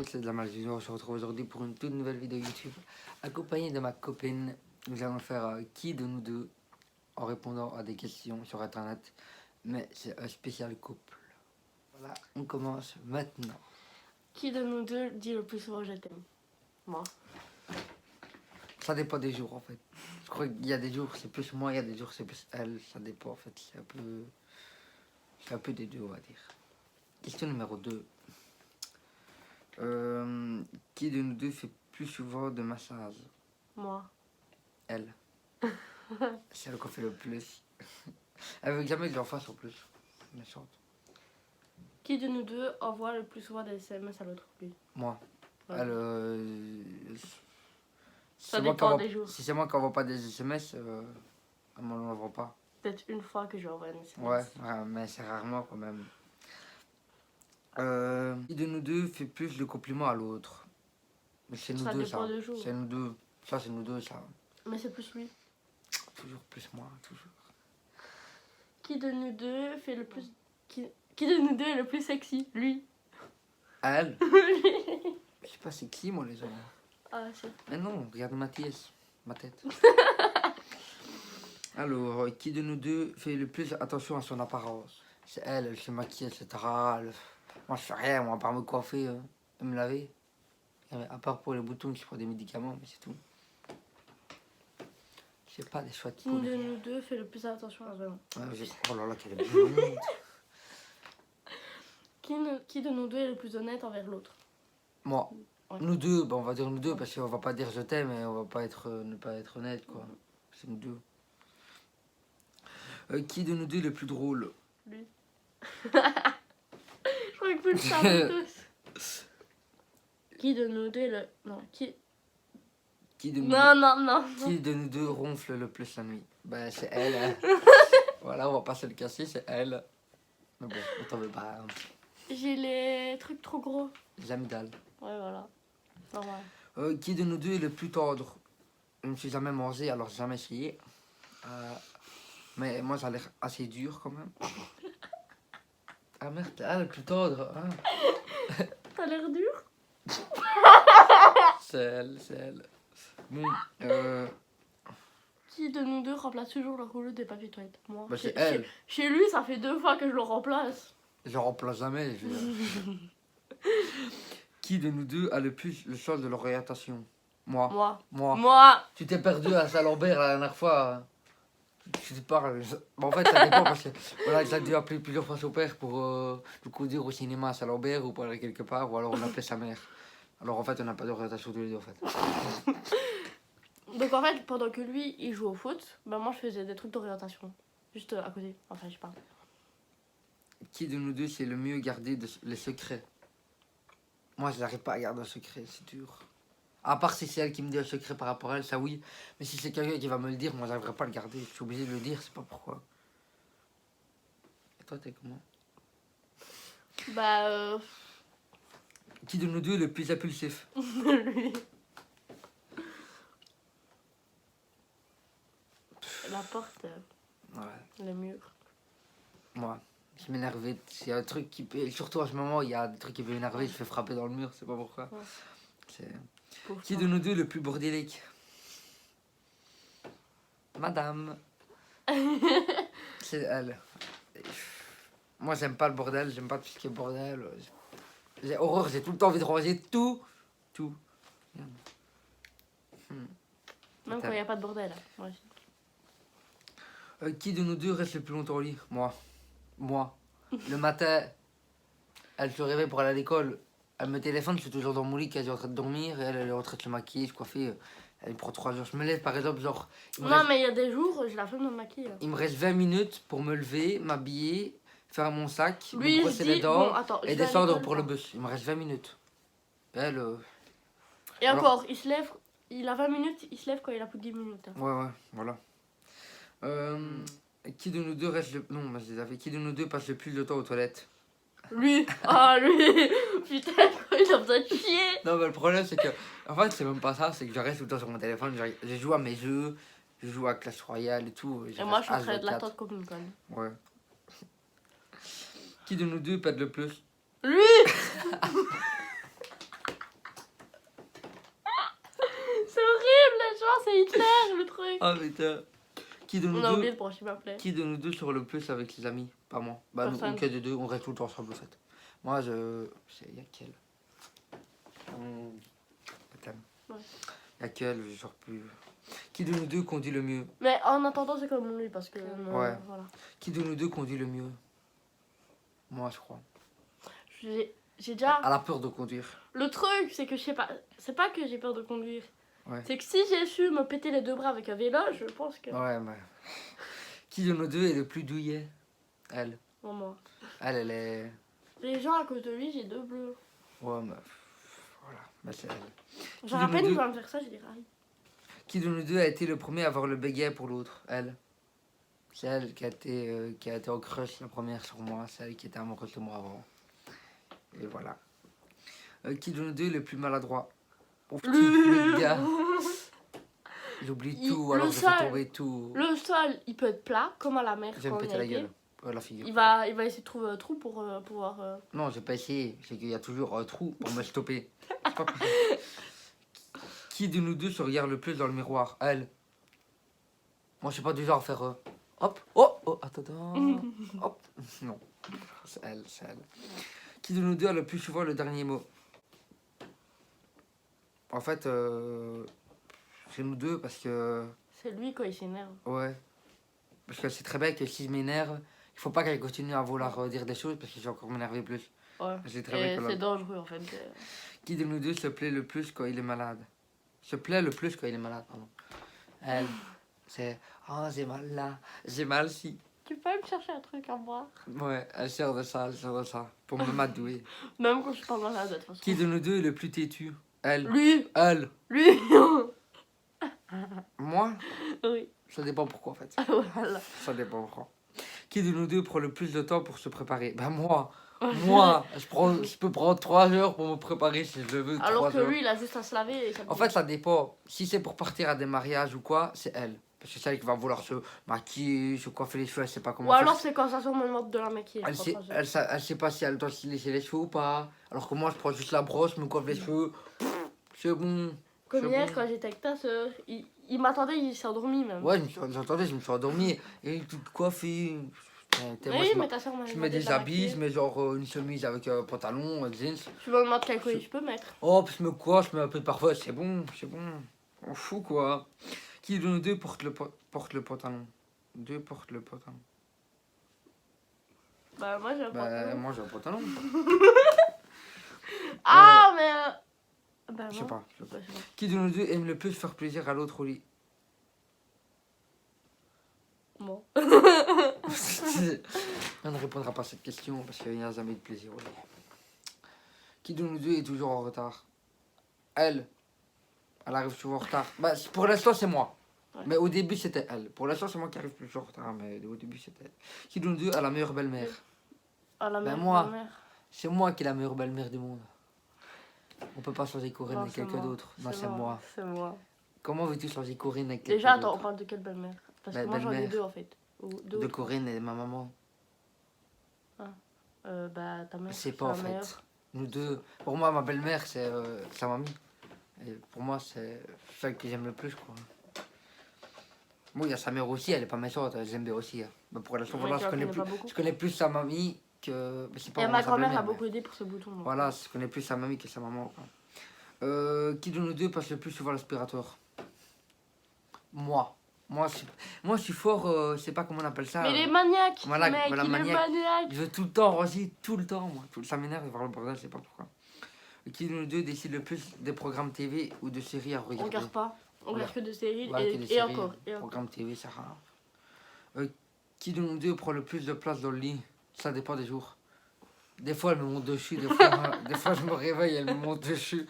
monde, c'est de la magie. On se retrouve aujourd'hui pour une toute nouvelle vidéo YouTube. Accompagné de ma copine, nous allons faire qui de nous deux en répondant à des questions sur internet. Mais c'est un spécial couple. Voilà, on commence maintenant. Qui de nous deux dit le plus souvent je t'aime? Moi. Ça dépend des jours en fait. Je crois qu'il y a des jours c'est plus moi, il y a des jours c'est plus elle. Ça dépend en fait. C'est un peu des deux, on va dire. Question numéro 2. Qui de nous deux fait plus souvent de massage? Moi. Elle. C'est elle qu'on fait le plus. Elle veut jamais que j'en fasse en plus. Méchante. Qui de nous deux envoie le plus souvent des SMS à l'autre? Lui. Moi. Ouais. Elle. Ça dépend des jours. Si c'est moi qui envoie pas des SMS, elle m'en envoie pas. Peut-être une fois que je lui envoie un SMS. Ouais, mais c'est rarement quand même. Qui de nous deux fait plus de compliments à l'autre? Mais c'est nous Ça deux dépend ça. des jours. C'est nous deux. Ça c'est nous deux ça. Mais c'est plus lui. Toujours plus moi, toujours. Qui de nous deux fait le plus... Qui de nous deux est le plus sexy? Lui. Elle. Je sais pas c'est qui moi les gens. Ah, c'est... Mais non, regarde Mathias, ma tête. Alors, qui de nous deux fait le plus attention à son apparence? C'est elle, elle se maquille, etc. Moi je fais rien, moi à part me coiffer et me laver. À part pour les boutons, je prends des médicaments, mais c'est tout. Je sais pas, des choix de Qui poule. de nous deux fait le plus attention à vraiment? Oh là là, quelle est bonne. Qui de nous deux est le plus honnête envers l'autre? Moi. Ouais. Nous deux, on va dire nous deux, parce qu'on va pas dire je t'aime et on va pas être, ne pas être honnête, quoi. C'est nous deux. Qui de nous deux est le plus drôle? Lui. Je crois que vous le savez tous. Qui de nous deux est le... Non, qui... Qui de nous Non. Qui de nous deux ronfle le plus la nuit? Ben c'est elle. Hein. Voilà, on va pas se le casser, c'est elle. Mais bon, on t'en veut pas. Hein. J'ai les trucs trop gros. Les amygdales. Ouais, voilà. Normal. Qui de nous deux est le plus tendre? Je ne me suis jamais mangé, alors j'ai jamais essayé. Mais moi, ça a l'air assez dur quand même. Ah merde, elle le plus tendre. Hein. T'as l'air dur? C'est elle. Bon, Qui de nous deux remplace toujours le rouleau des papiers toilettes? Moi. bah c'est elle. Chez lui, ça fait 2 fois que je le remplace. Je remplace jamais. Qui de nous deux a le plus le sens de l'orientation? Moi. Moi. Tu t'es perdu à Saint-Lambert la dernière fois. Je te parle. En fait, ça dépend parce que voilà, j'ai dû appeler plusieurs fois son père pour nous conduire au cinéma à Saint-Lambert ou pour aller quelque part, ou alors on appelait sa mère. Alors en fait, on n'a pas d'orientation tous les deux en fait. Donc en fait, pendant que lui, il joue au foot, bah moi je faisais des trucs d'orientation. Juste à côté. Enfin, je parle. Qui de nous deux c'est le mieux garder les secrets? Moi, je n'arrive pas à garder un secret, c'est dur. À part si c'est elle qui me dit un secret par rapport à elle, ça oui. Mais si c'est quelqu'un qui va me le dire, moi, j'arriverai pas à le garder. Je suis obligé de le dire, c'est pas pourquoi. Et toi, t'es comment? Bah, Qui de nous deux est le plus impulsif? lui. La porte, Ouais, le mur. moi. Je m'énerve. S'il y a un truc qui peut... Surtout en ce moment, il y a des trucs qui peuvent m'énerver, je fais frapper dans le mur, c'est pas pourquoi. Ouais. C'est... Pauvre Qui toi. de nous deux est le plus bordélique? Madame. C'est elle. Moi, j'aime pas le bordel, j'aime pas tout ce qui est bordel. J'ai horreur, j'ai tout le temps envie de ranger tout. Même quand il n'y a pas de bordel. Ouais. Qui de nous deux reste le plus longtemps au lit? Moi. Le matin, elle se réveille pour aller à l'école. Elle me téléphone, je suis toujours dans mon lit, qu'elle est en train de dormir. Et elle est en train de se maquiller, se coiffer. Elle prend 3 heures. Je me lève par exemple, genre. Mais il y a des jours, j'ai la flemme de me maquiller. Il me reste 20 minutes pour me lever, m'habiller, faire mon sac, Lui, me brosser les dents bon, attends, et descendre pour le bus. Il me reste 20 minutes. Elle. Et alors... encore, il se lève, il a 20 minutes, il se lève quand il a plus de 10 minutes. Hein. Ouais, voilà. Qui de nous deux reste le... Non, je les avais. Qui de nous deux passe le plus de temps aux toilettes? Lui. Ah, lui. Putain, il a besoin de chier. Non, mais le problème, c'est que... En fait, c'est même pas ça. C'est que je reste tout le temps sur mon téléphone. Je joue à mes jeux. Je joue à Clash Royale et tout. Et moi, je suis en train de l'attendre comme une conne. Ouais. Qui de nous deux pète le plus? Lui. Ah putain. Qui de nous On a oublié deux de brancher ma plaie. Qui de nous deux sort le plus avec les amis? Pas moi. Bah nous, Personne. aucun des deux, on reste tout le temps ensemble en fait. Moi il y a quel Attends. Ouais. Il y a quel, je sors plus. Qui de nous deux conduit le mieux? Mais en attendant, c'est comme lui parce que. Ouais. Voilà. Qui de nous deux conduit le mieux? Moi je crois. J'ai déjà. À la peur de conduire. Le truc, c'est que je sais pas. C'est pas que j'ai peur de conduire. Ouais. C'est que si j'ai su me péter les deux bras avec un vélo, je pense que. Ouais, bah. Qui de nous deux est le plus douillet? Elle. Non, moi. Elle est. Les gens à cause de lui, j'ai deux bleus. Ouais, mais. Voilà, bah c'est elle. Genre de à nous peine deux- il va me faire ça, je dirais. Qui de nous deux a été le premier à avoir le béguet pour l'autre? Elle. C'est elle qui a été en crush la première sur moi. C'est elle qui était amoureuse de moi avant. Et voilà. Qui de nous deux est le plus maladroit? Oh, putain, le gars. J'oublie tout, alors le je fais sol. tomber tout. Le sol, il peut être plat, comme à la mer. Je vais me quand on y péter a la été. gueule. La figure. Il va essayer de trouver un trou pour pouvoir. Non, j'ai pas essayé. C'est qu'il y a toujours un trou pour me stopper. C'est pas pareil. Qui de nous deux se regarde le plus dans le miroir? Elle. Moi, je suis pas du genre à faire. Hop, oh, attends. Hop. Non. C'est elle, c'est elle. Qui de nous deux a le plus souvent le dernier mot? En fait, c'est nous deux parce que. C'est lui quand il s'énerve. Ouais. Parce que c'est très bien que si je m'énerve, il faut pas qu'elle continue à vouloir dire des choses parce que je vais encore m'énerver plus. Ouais. C'est très bien Et que c'est dangereux en fait. Qui de nous deux se plaît le plus quand il est malade? Se plaît le plus quand il est malade, pardon. Elle, c'est oh j'ai mal là, j'ai mal si. Tu peux me chercher un truc à boire? Ouais, elle sert de ça, pour me m'adouer. Même quand je suis pas malade de toute façon. Qui de nous deux est le plus têtu? Elle. Lui. Elle. Lui. Moi? Oui. Ça dépend pourquoi en fait. Voilà. Ça dépend pourquoi. Qui de nous deux prend le plus de temps pour se préparer? Ben moi. Moi, je peux prendre 3 heures pour me préparer si je veux. Alors 3 que heures. lui, il a juste à se laver et ça En fait, ça dépend. Si c'est pour partir à des mariages ou quoi, c'est elle. Parce que c'est elle qui va vouloir se maquiller, se coiffer les cheveux, elle sait pas comment Ou faire. alors c'est quand ça me demande de la maquiller. Elle sait, franchement, elle sait pas si elle doit se lécher les cheveux ou pas. Alors que moi, je prends juste la brosse, me coiffe les cheveux. C'est bon. Comme c'est hier, bon. quand j'étais avec ta soeur, il m'attendait, il s'est endormi même. Ouais, j'entendais, je me suis endormi. Et toute coiffée. Oui, mais ta soeur m'a je mets demandé de des la habits, je maquiller. mets genre une chemise avec un pantalon, un jeans. Je me demande quel collier je peux mettre. Oh, puis je me coiffe, je mets un peu de parfum, c'est bon, c'est bon. On fout quoi. Qui de nous deux porte le pantalon? Deux portent le pantalon. Bah, moi j'ai un pantalon. Moi j'ai un pantalon. Ah, mais. Bah, Je sais non. pas. Bah, je sais pas. Qui de nous deux aime le plus faire plaisir à l'autre au lit? Bon. On ne répondra pas à cette question parce qu'il n'y a jamais de plaisir au lit. Qui de nous deux est toujours en retard? Elle. Elle arrive toujours en retard. Bah, pour l'instant, c'est moi. Ouais. Mais au début, c'était elle. Pour l'instant, c'est moi qui arrive plus en retard, mais au début, c'était elle. Qui de nous deux a la meilleure belle-mère? Ah, la Ben, mère. moi. la mère. C'est moi qui ai la meilleure belle-mère du monde. On peut pas choisir Corinne Non, avec c'est quelqu'un moi. d'autre. Non, c'est moi. C'est moi. Comment veux-tu choisir Corinne avec quelqu'un Déjà, d'autre? attends, on parle de quelle belle-mère? Parce que Bah, moi j'en ai belle-mère. deux en fait. Ou deux. De Corinne et ma maman. Bah, ta mère. Je sais pas en la meilleure. fait. Nous deux. Pour moi, ma belle-mère, c'est sa mamie. Et pour moi, c'est celle que j'aime le plus, quoi. Bon, il y a sa mère aussi, elle est pas méchante, j'aime bien aussi. Hein. Mais pour l'instant, Ouais, voilà, tu je la connais, connais plus, pas beaucoup. je connais plus sa mamie que. Mais c'est pas Et vraiment ma sa grand-mère belle-mère, a mais- beaucoup aidé pour ce bouton. donc. Voilà, je connais plus sa mamie que sa maman. Quoi. Qui de nous deux passe le plus souvent l'aspirateur? Moi. Moi, je suis fort, je sais pas comment on appelle ça. Mais il est maniaque, Voilà, mec, voilà, il est maniaque. maniaque. Je veux tout le temps ranger, tout le temps, moi. Ça m'énerve de voir le bordel, je sais pas pourquoi. Qui de nous deux décide le plus des programmes TV ou de séries à On regarder? regarde pas. On regarde que des séries Ouais, et, que des et séries, encore. Et encore. Programme TV, c'est rare. Qui de nous deux prend le plus de place dans le lit? Ça dépend des jours. Des fois, elle me monte dessus, des fois je me réveille, elle me monte dessus.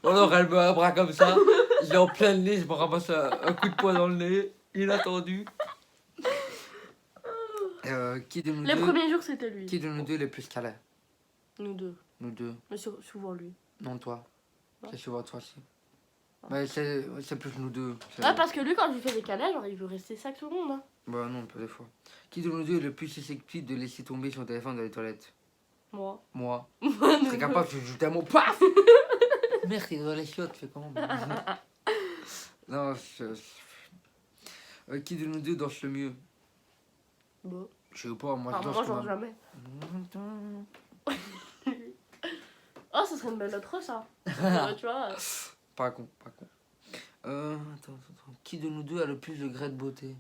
Ou alors, elle me met un bras comme ça, il est en plein nez, je me ramasse un coup de poing dans le nez, inattendu. Qui de nous Les deux, premiers jours, c'était lui. qui de nous deux est le plus câlin? Nous deux. Nous deux. Mais souvent lui. Non, toi. Ouais. C'est souvent toi aussi. Ouais. Mais c'est plus nous deux. C'est- Ah, parce que lui, quand je lui fais des câlins, genre, il veut rester ça que tout le monde. Hein. Bah non, pas des fois. Qui de nous deux est le plus susceptible de laisser tomber son téléphone dans les toilettes? Moi. Moi. Je serais capable de jeter un mot, paf. Merde, il est dans les chiottes, fais comment? Non, qui de nous deux danse le mieux? Bon. Je sais pas, moi je Enfin, danse moi, quand genre même. jamais. Oh, ça serait une belle intro, ça. Tu vois. Pas con, pas con. Attends. Qui de nous deux a le plus de grès de beauté?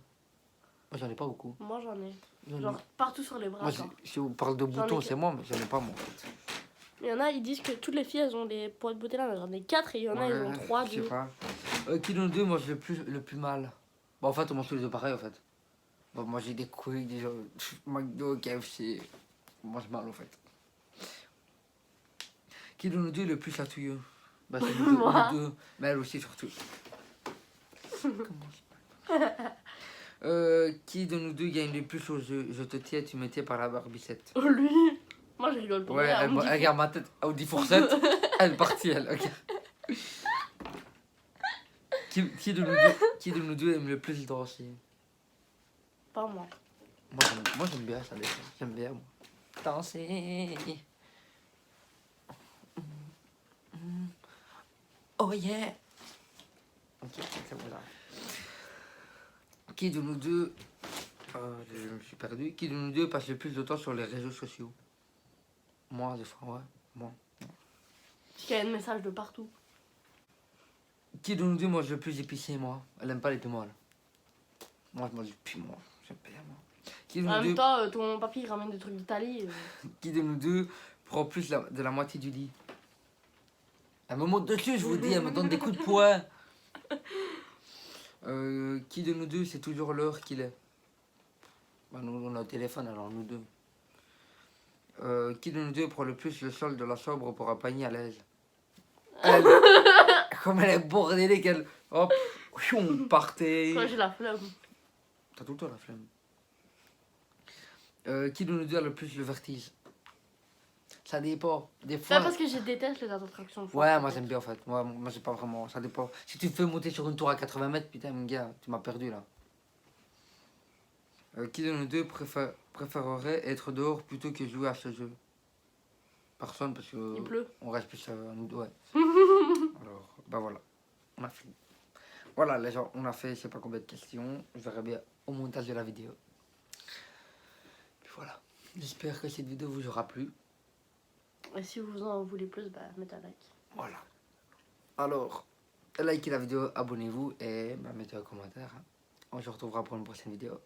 Moi j'en ai pas beaucoup. Moi, j'en ai. J'en ai- Genre, partout sur les bras. Moi, genre. si on parle de J'en ai boutons, que- c'est moi, mais j'en ai pas moi en fait. Il y en a, ils disent que toutes les filles, elles ont des points de beauté là. J'en ai 4 et il y en a, ils ont Ouais, 3, je sais 2. pas. Qui de nous deux mange le plus mal? Bon, en fait, on mange tous les deux pareil en fait. Bon, moi j'ai des couilles, des gens. McDo, KFC. On mange mal en fait. Qui de nous deux est le plus chatouilleux? Bah, c'est nous deux, Moi. nous deux. Mais elle aussi surtout. Qui de nous deux gagne le plus au jeu? Je te tiens, tu me tiens par la barbicette. Oh, lui. Moi, je rigole pas. Ouais, Regarde, elle, on me dit regarde ma tête. On dit fourchette. Elle est partie, elle. Ok. Qui de nous deux aime le plus danser? pas moi. Moi j'aime bien ça, j'aime bien moi. Danser. Oh yeah. Ok, c'est bon là. Qui de nous deux... je me suis perdu. Qui de nous deux passe le plus de temps sur les réseaux sociaux? Moi, des fois, ouais. Moi. Parce qu'il y a un message de partout. Qui de nous deux mange le plus épicé? Moi. Elle aime pas les piments. Moi, je mange du piment. J'aime bien, moi. Qui de En nous même deux... temps, ton papy il ramène des trucs d'Italie. Qui de nous deux prend plus de la moitié du lit? Elle me monte dessus, je vous dis, elle me donne des coups de poing. Qui de nous deux, c'est toujours l'heure qu'il est? Bah, nous, on a le téléphone, alors nous deux. Qui de nous deux prend le plus le sol de la chambre pour un panier à l'aise? Elle, comme elle est bordée, qu'elle... Hop, on partait. Quand j'ai la flemme. T'as tout le temps la flemme. Qui de nous deux a le plus le vertige? Ça dépend. Des C'est fois... parce que je déteste les attractions. Ouais, moi j'aime bien en fait. Moi c'est pas vraiment. Ça dépend. Si tu me fais monter sur une tour à 80 mètres, putain, mon gars, tu m'as perdu là. Qui de nous deux préférerait être dehors plutôt que jouer à ce jeu? Personne, parce que. Il pleut. On reste plus à nous deux, ouais. Alors, bah voilà. On a fini. Voilà, les gens, on a fait je sais pas combien de questions. Je verrai bien au montage de la vidéo. Puis voilà. J'espère que cette vidéo vous aura plu. Et si vous en voulez plus, bah mettez un like. Voilà. Alors, likez la vidéo, abonnez-vous et bah, mettez un commentaire. On se retrouvera pour une prochaine vidéo.